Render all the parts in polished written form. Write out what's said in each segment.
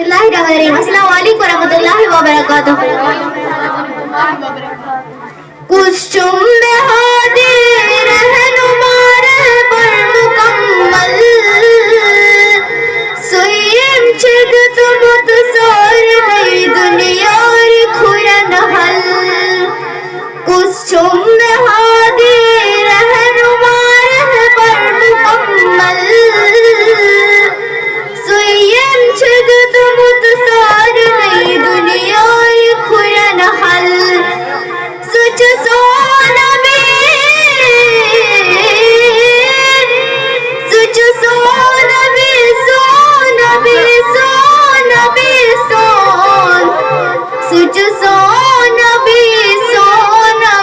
बिस्मिल्लाहिर्रहमानिर्रहीम। अस्सलाम वालेकुम वरहमतुल्लाहि वबरकातुह। कुछ चुम्मे हादी रहनुमा रहबर मुकम्मल सुयम छिद तुमुत सार नई दुनिया खुरन हल। कुछ चुम्मे हादी रहनुमा रहबर मुकम्मल सुयम छिद तुमुत सार नई दुनिया खुरन हल। सुच सोना सुच सोना सोना सोना सोन सुच सोना सोना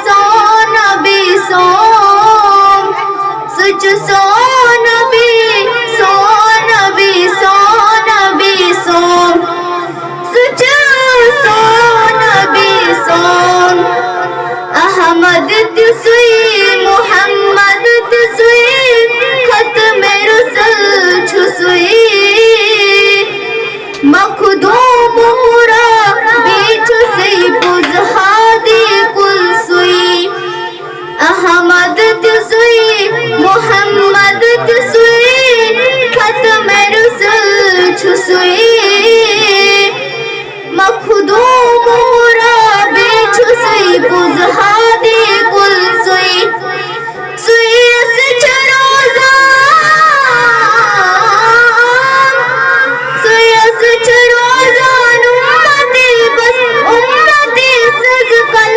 सोना सोन सुच सोना सोना सोना सोन सुच सोना सोन अहमद तुसुई मोहम्मद तुसुई खत्म रुsul छुसुई मखदूम मुरा बेचुसई बुजहादी कुल सुई अहमद तुसुई मोहम्मद तुसुई खत्म रुsul छुसुई मखदूम मुरा बेचुसई बुजहादी कुल सुई सुई से चरोजान सुई से चरोजान उम्मती बस उम्मती सजकल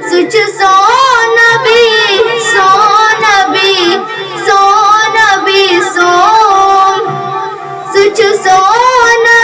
सुच सोनबी सोनबी सोनबी सोन सुच सोना